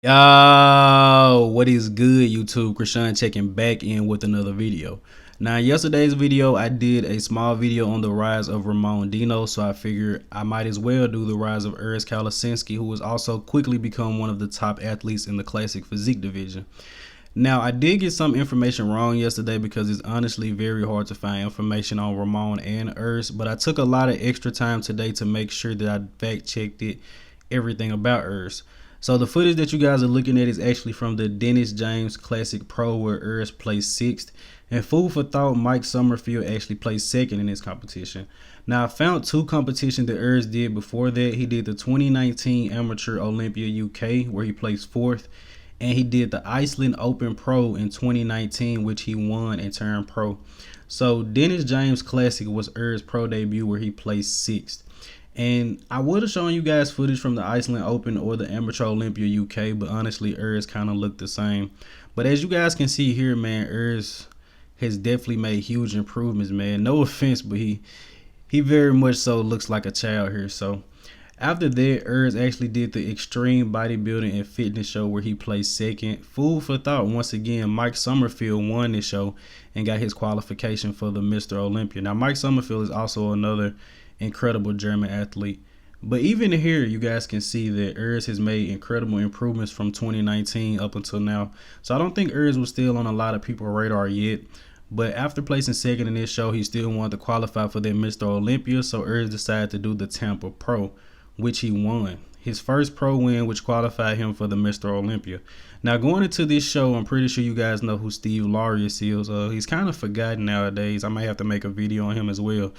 Yo, what is good, YouTube? Krishan checking back in with another video. Now, in yesterday's video, I did a small video on the rise of Ramon Dino, so I figured I might as well do the rise of Urs Kalecinski, who has also quickly become one of the top athletes in the classic physique division. Now, I did get some information wrong yesterday because it's honestly very hard to find information on Ramon and Urs, but I took a lot of extra time today to make sure that I fact checked everything about Urs. So the footage that you guys are looking at is actually from the Dennis James Classic Pro, where Urs placed 6th. And food for thought, Mike Summerfield actually placed 2nd in this competition. Now, I found 2 competitions that Urs did before that. He did the 2019 Amateur Olympia UK, where he placed 4th. And he did the Iceland Open Pro in 2019, which he won and turned pro. So Dennis James Classic was Urs' pro debut, where he placed 6th. And I would have shown you guys footage from the Iceland Open or the Amateur Olympia UK, but honestly, Urs kind of looked the same. But as you guys can see here, man, Urs has definitely made huge improvements, man. No offense, but he very much so looks like a child here. So after that, Urs actually did the Extreme Bodybuilding and Fitness show, where he placed 2nd. Food for thought, once again, Mike Summerfield won this show and got his qualification for the Mr. Olympia. Now, Mike Summerfield is also another incredible German athlete. But even here, you guys can see that Urs has made incredible improvements from 2019 up until now. So I don't think Urs was still on a lot of people's radar yet. But after placing 2nd in this show, he still wanted to qualify for that Mr. Olympia. So Urs decided to do the Tampa Pro, which he won. His first pro win, which qualified him for the Mr. Olympia. Now, going into this show, I'm pretty sure you guys know who Steve Larius is. He's kind of forgotten nowadays. I might have to make a video on him as well.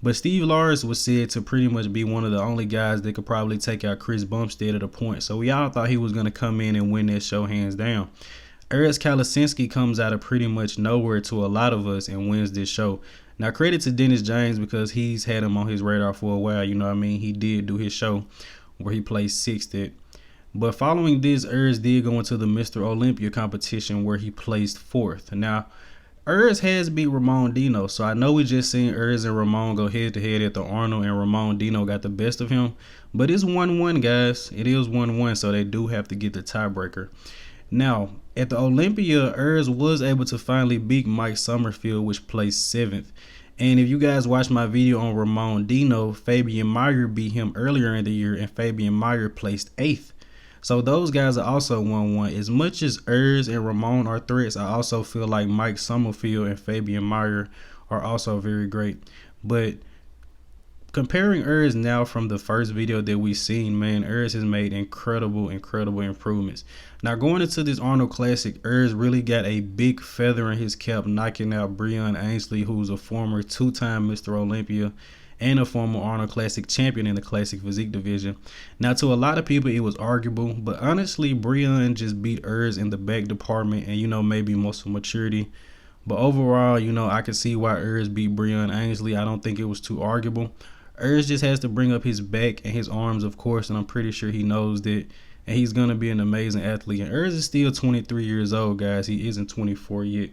But Steve Larius was said to pretty much be one of the only guys that could probably take out Chris Bumstead at a point. So we all thought he was going to come in and win this show hands down. Urs Kalecinski comes out of pretty much nowhere to a lot of us and wins this show. Now, credit to Dennis James because he's had him on his radar for a while. You know what I mean? He did do his show where he placed 6th at. But following this, Urs did go into the Mr. Olympia competition where he placed 4th. Now, Urs has beat Ramon Dino, so I know we just seen Urs and Ramon go head-to-head at the Arno, and Ramon Dino got the best of him. But it's 1-1, guys. It is 1-1, so they do have to get the tiebreaker. Now, at the Olympia, Urs was able to finally beat Mike Summerfield, which placed 7th. And if you guys watched my video on Ramon Dino, Fabian Meyer beat him earlier in the year, and Fabian Meyer placed 8th. So those guys are also 1-1. As much as Urs and Ramon are threats, I also feel like Mike Summerfield and Fabian Meyer are also very great. But comparing Urs now from the first video that we seen, man, Urs has made incredible improvements. Now, going into this Arnold Classic, Urs really got a big feather in his cap, knocking out Breon Ainsley, who's a former 2-time Mr. Olympia and a former Arnold Classic champion in the Classic Physique division. Now, to a lot of people, it was arguable, but honestly, Breon just beat Urs in the back department and, maybe muscle maturity. But overall, I can see why Urs beat Breon Ainsley. I don't think it was too arguable. Urs just has to bring up his back and his arms, of course, and I'm pretty sure he knows that, and he's going to be an amazing athlete. And Urs is still 23 years old, guys. He isn't 24 yet.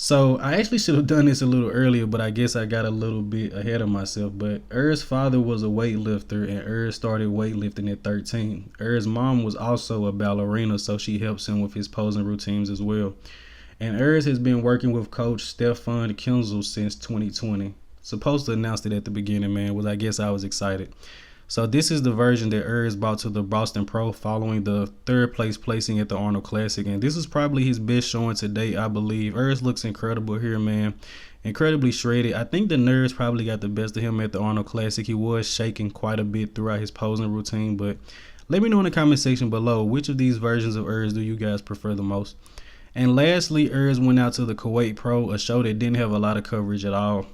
So I actually should have done this a little earlier, but I guess I got a little bit ahead of myself. But Urs' father was a weightlifter, and Urs started weightlifting at 13. Urs' mom was also a ballerina, so she helps him with his posing routines as well. And Urs has been working with Coach Stefan Kinzel since 2020. Supposed to announce it at the beginning, man. I guess I was excited. So this is the version that Urs brought to the Boston Pro following the 3rd place placing at the Arnold Classic. And this is probably his best showing to date, I believe. Urs looks incredible here, man. Incredibly shredded. I think the nerves probably got the best of him at the Arnold Classic. He was shaking quite a bit throughout his posing routine. But let me know in the comment section below, which of these versions of Urs do you guys prefer the most? And lastly, Urs went out to the Kuwait Pro, a show that didn't have a lot of coverage at all.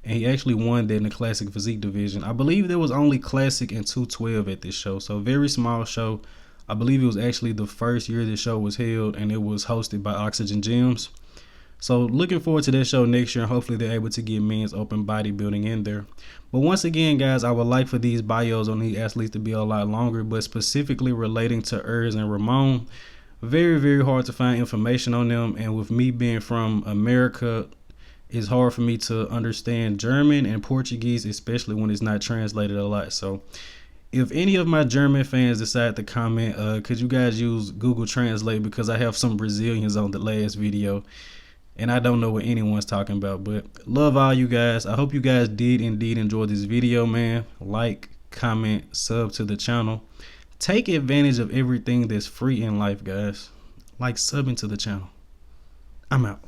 And he actually won that in the Classic Physique division. I believe there was only Classic and 212 at this show. So very small show. I believe it was actually the first year this show was held, and it was hosted by Oxygen Gyms. So looking forward to that show next year, and hopefully they're able to get men's open bodybuilding in there. But once again, guys, I would like for these bios on these athletes to be a lot longer, but specifically relating to Urs and Ramon, very hard to find information on them. And with me being from America, it's hard for me to understand German and Portuguese, especially when it's not translated a lot. So If any of my German fans decide to comment, could you guys use Google Translate, because I have some Brazilians on the last video and I don't know what anyone's talking about. But love all you guys. I hope you guys did indeed enjoy this video, man. Like, comment, sub to the channel. Take advantage of everything that's free in life, guys. Like subbing to the channel. I'm out.